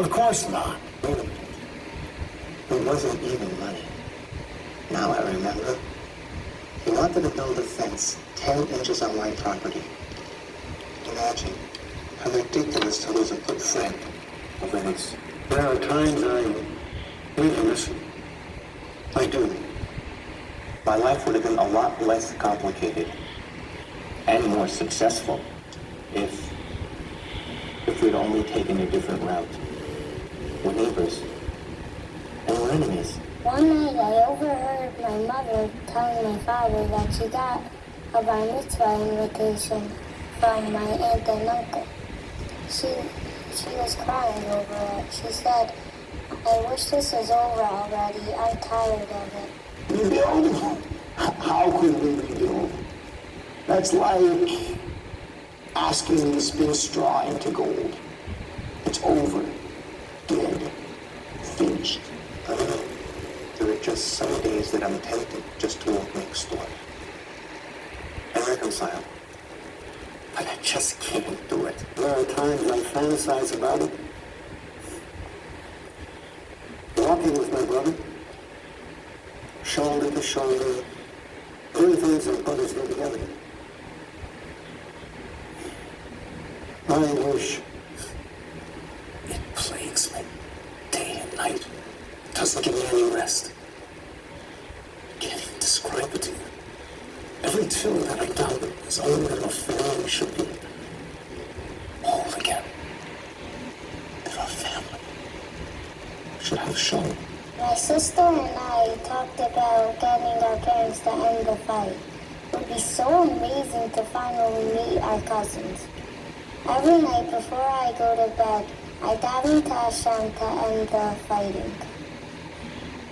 Of course not. Wait a minute. It wasn't even money. Now I remember. He wanted to build a fence 10 inches on my property. Imagine how ridiculous to lose a good friend over this. There are times I really miss him. I do. My life would have been a lot less complicated and more successful if we'd only taken a different route. We're neighbors, and we're enemies. One night I overheard my mother telling my father that she got a bar mitzvah invitation from my aunt and uncle. She was crying over it. She said, "I wish this was over already. I'm tired of it." Bill, how could we be Bill? That's like asking me to spin straw into gold. It's over. Dead. Finished. There are just some days that I'm tempted just to walk next door and reconcile. But I just can't do it. There are times I fantasize about it. Walking with my brother, shoulder to shoulder, doing things that brothers do together. I wish. It plagues me day and night. It doesn't give me any rest. I can't even describe it to you. Every tune that I done is only that a family should be whole again. That our family should have shown. My sister and I talked about getting our parents to end the fight. It would be so amazing to finally meet our cousins. Every night before I go to bed, I daven to Hashem to end the fighting.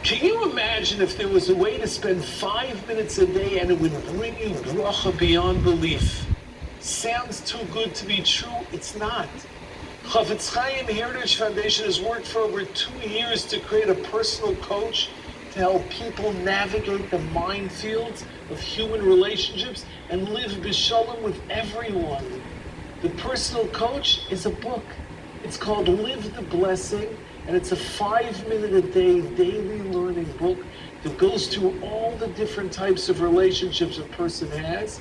Can you imagine if there was a way to spend 5 minutes a day and it would bring you bracha beyond belief? Sounds too good to be true. It's not. Chafetz Chaim Heritage Foundation has worked for over 2 years to create a personal coach to help people navigate the minefields of human relationships and live b'shalom with everyone. The personal coach is a book. It's called Live the Blessing, and it's a 5-minute-a-day daily learning book that goes through all the different types of relationships a person has: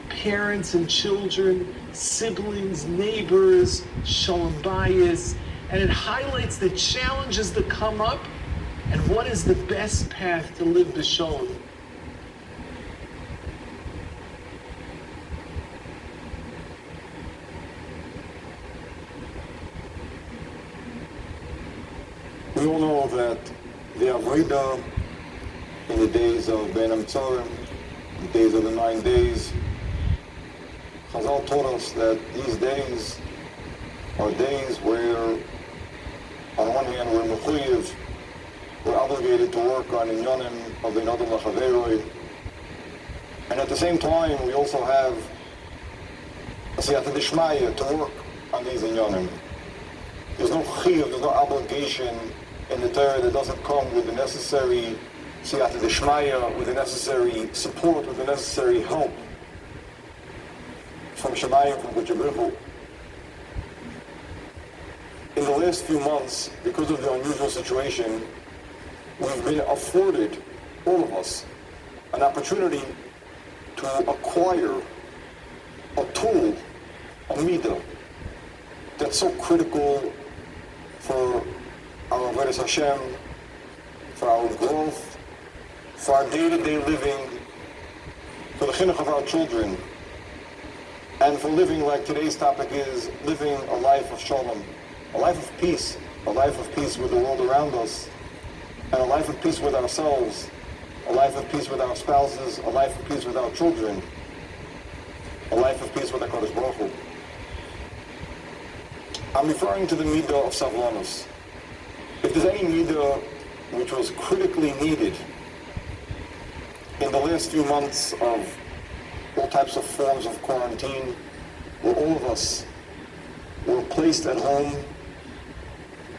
parents and children, siblings, neighbors, shalom bayis, and it highlights the challenges that come up and what is the best path to live b'shalom. We all know that the Avodah in the days of Ben Amitzarim, the days of the 9 days, Chazal taught us that these days are days where, on one hand, we're mechuyev, we're obligated to work on inyanim of the Adam Lachaveroi, and at the same time, we also have a siyata d'shmaya to work on these inyanim. There's no chiyuv, there's no obligation in the Torah that doesn't come with the necessary siyata d'shmaya, with the necessary support, with the necessary help from Shemayim, from B'Jabrichu. In the last few months, because of the unusual situation, we've been afforded, all of us, an opportunity to acquire a tool, a midah, that's so critical for our Avodas Hashem, for our growth, for our day-to-day living, for the chinuch of our children, and for living like today's topic is, living a life of shalom, a life of peace with the world around us, and a life of peace with ourselves, a life of peace with our spouses, a life of peace with our children, a life of peace with HaKadosh Baruch Hu. I'm referring to the midah of savlanus. If there's any midah which was critically needed in the last few months of all types of forms of quarantine, where all of us were placed at home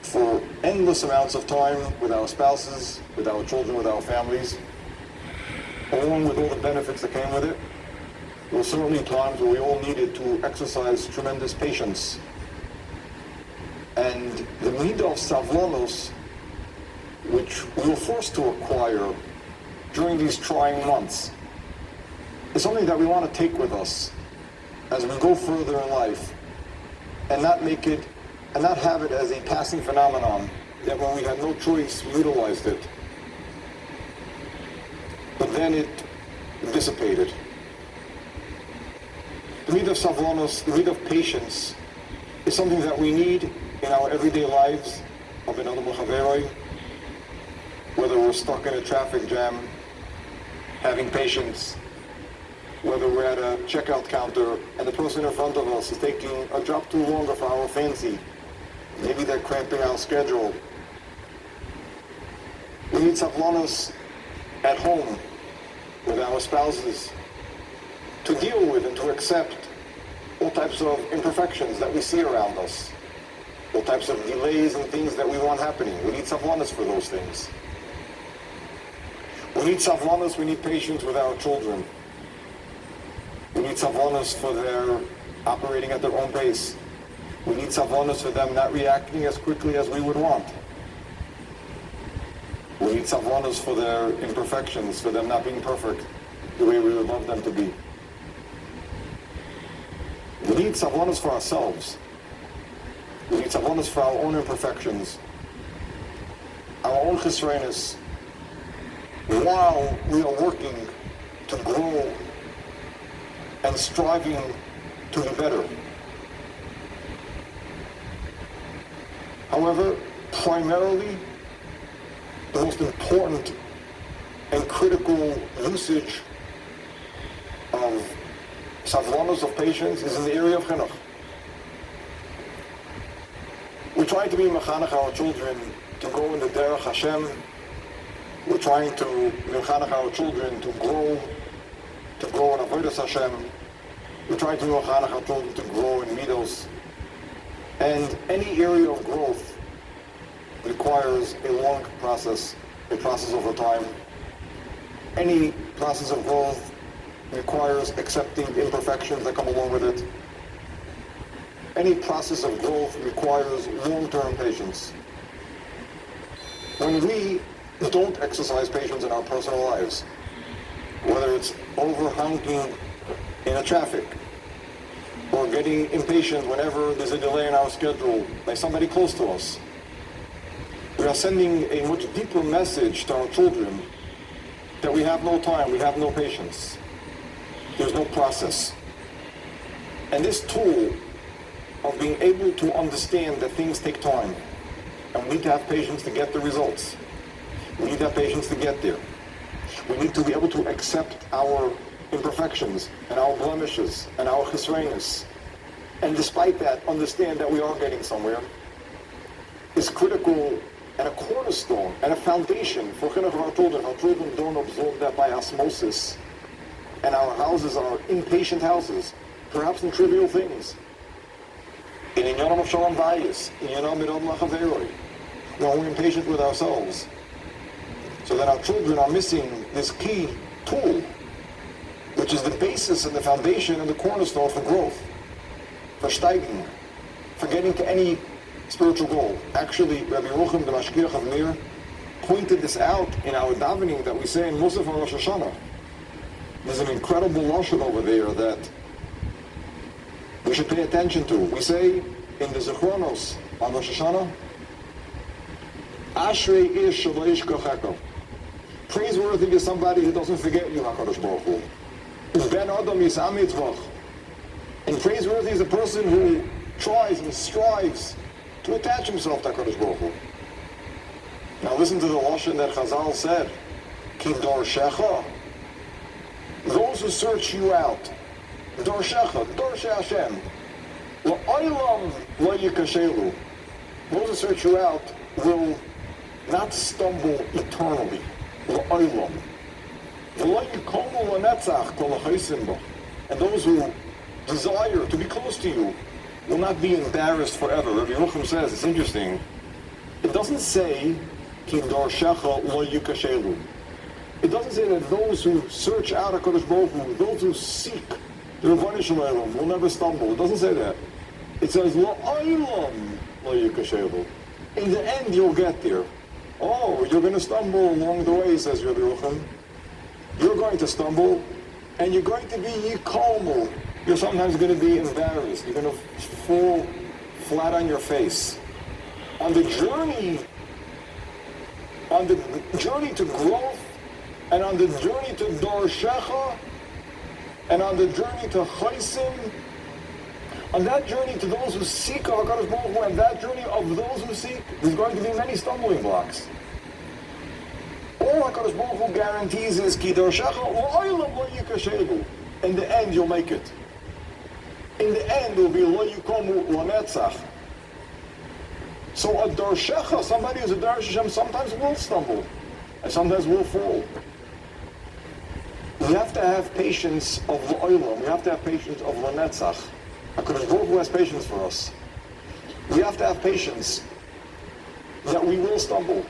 for endless amounts of time with our spouses, with our children, with our families, along with all the benefits that came with it, there were certainly times where we all needed to exercise tremendous patience And the midah of savlanos, which we were forced to acquire during these trying months, is something that we want to take with us as we go further in life, and not have it as a passing phenomenon that when we had no choice, we utilized it, but then it dissipated. The midah of savlanos, the midah of patience, is something that we need in our everyday lives, of ben adam l'chaveroi, whether we're stuck in a traffic jam, having patience, whether we're at a checkout counter and the person in front of us is taking a drop too longer for our fancy. Maybe they're cramping our schedule. We need savlanos at home with our spouses to deal with and to accept all types of imperfections that we see around us, all types of delays and things that we want happening. We need savlanos for those things. We need savlanos, we need patience with our children. We need savlanos for their operating at their own pace. We need savlanos for them not reacting as quickly as we would want. We need savlanos for their imperfections, for them not being perfect the way we would love them to be. We need savlanos for ourselves. We need savlanos for our own imperfections, our own chesronos, while we are working to grow and striving to be better. However, primarily, the most important and critical usage of savlanos, of patience, is in the area of chinuch. We're trying to be mechanech our children to go in the derech Hashem. We're trying to mechanech our children to grow in avodas Hashem. We're trying to mechanech our children to grow in midos. And any area of growth requires a long process, a process over time. Any process of growth requires accepting imperfections that come along with it. Any process of growth requires long-term patience. When we don't exercise patience in our personal lives, whether it's over-honking in a traffic, or getting impatient whenever there's a delay in our schedule by somebody close to us, we are sending a much deeper message to our children that we have no time, we have no patience. There's no process. And this tool of being able to understand that things take time, and we need to have patience to get the results. We need to have patience to get there. We need to be able to accept our imperfections and our blemishes and our chesronos, and despite that, understand that we are getting somewhere, is critical and a cornerstone and a foundation for chinuch of our children. Our children don't absorb that by osmosis, and our houses are impatient houses, perhaps in trivial things. In inyanim of shalom bayis, in inyanim midam lachaveroi, we're impatient with ourselves, so that our children are missing this key tool, which is the basis and the foundation and the cornerstone for growth, for steiging, for getting to any spiritual goal. Actually, Rabbi Yerucham the Mashgiach of Mir pointed this out in our davening that we say in Musaf on Rosh Hashanah. There's an incredible lashon over there that we should pay attention to. We say in the Zechronos on Rosh Hashanah, Ashrei ish shelo yishkocheka. Praiseworthy is somebody who doesn't forget you, HaKadosh Baruch Hu. Ben Adam yisam mitzvah. And praiseworthy is a person who tries and strives to attach himself to HaKadosh Baruch Hu. Now listen to the lashon that Chazal said, Ki dorshecha, those who search you out, dorshecha, dorshe Hashem, la'olam lo yikashelu, those who search you out will not stumble eternally, la'olam. And those who desire to be close to you will not be embarrassed forever. Rabbi Yerucham says, it's interesting, it doesn't say, Ki dorshecha lo yikashelu. It doesn't say that those who search out HaKadosh Baruch Hu, those who seek the Rebbeinu Shalom will never stumble. It doesn't say that. It says, La'olam lo yikashelu. In the end, you'll get there. Oh, you're going to stumble along the way, says Rabbi Yochanan. You're going to stumble, and you're going to be yikolmu. You're sometimes going to be embarrassed. You're going to fall flat on your face. On the journey to growth, and on the journey to Dorshecha, and on the journey to Chaisim, on that journey to those who seek HaKadosh Baruch Hu, and that journey of those who seek, there's going to be many stumbling blocks. All HaKadosh Baruch Hu guarantees is Ki Dorshecha L'olam Lo Yikashelu. In the end, you'll make it. In the end, it will be Lo Yikomu L'netzach. So a Dorshecha, somebody who's a Darish Hashem, sometimes will stumble, and sometimes will fall. We have to have patience of L'olam. We have to have patience of L'netzach. HaKadosh Baruch Hu has patience for us. We have to have patience that we will stumble,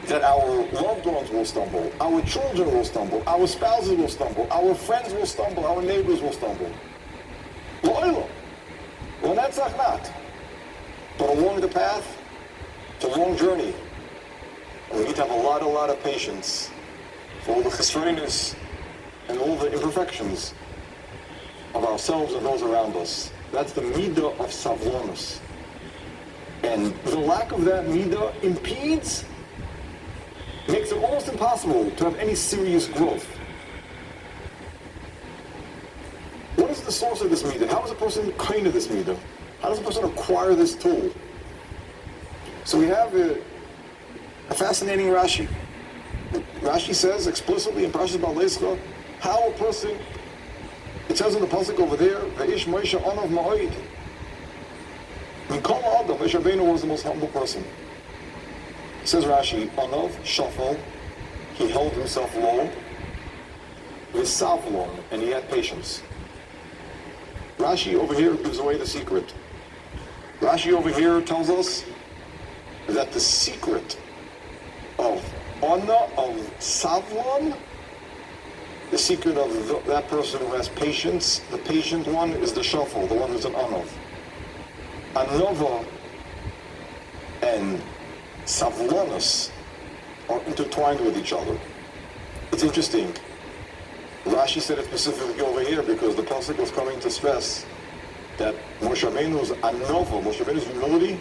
that our loved ones will stumble, our children will stumble, our spouses will stumble, our friends will stumble, our neighbors will stumble. L'olam. L'netzach not. But along the path, it's a long journey. And we need to have a lot of patience for all the chesroinus and all the imperfections of ourselves and those around us. That's the midah of savlonus. And the lack of that midah makes it almost impossible to have any serious growth. What is the source of this midah? How does a person kind of this midah? How does a person acquire this tool? So we have a fascinating Rashi. Rashi says explicitly in Parashas Ba'alescha how a person, it says in the pasuk over there, Ve'ish Moshe Onav Ma'oid. Mikol Adam, Moshe Rabbeinu was the most humble person. Says Rashi, Onav, Shafal, he held himself low, V'savlon, and he had patience. Rashi over here gives away the secret. Rashi over here tells us that the secret of Ona, of Savlon, the secret of that person who has patience, the patient one is the Shafal, the one who's an Anov. Anova and Savlonus are intertwined with each other. It's interesting. Rashi said it specifically over here because the pasuk was coming to stress that Moshe Rabbeinu's anova, Moshe Rabbeinu's humility,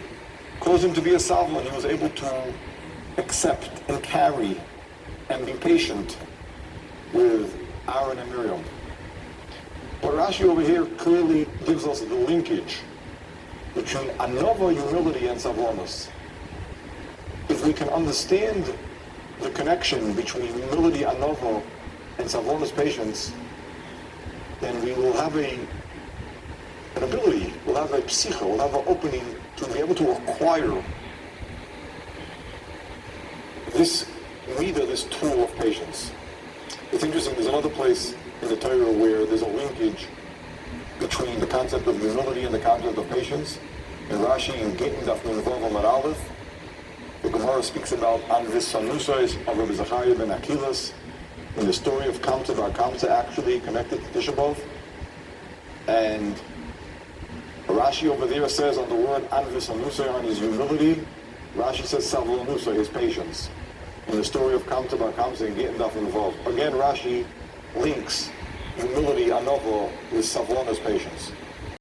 caused him to be a Savlon. He was able to accept and carry and be patient with Aaron and Miriam. But Rashi over here clearly gives us the linkage between anova, humility, and Savlonus. If we can understand the connection between humility, anova, and Savlonus patience, then we will have an ability, we'll have a psicha, we'll have an opening to be able to acquire this midah, this tool of patience. It's interesting, there's another place in the Torah where there's a linkage between the concept of humility and the concept of patience. In Rashi, in Gittin Daf Nun Vav Amud Aleph, the Gemara speaks about Anvis Sanusais of Rabbi Zachariah ben Akilas, in the story of Kamsa Bar Kamsa, actually connected to Tisha B'Av. And Rashi over there says on the word Anvis Anusay, on his humility, Rashi says Savlonusay, his patience. In the story of Kamsa Bar Kamsa and Gittin Daf Nun Vav. Again, Rashi links humility, anova, with Savlonus patience.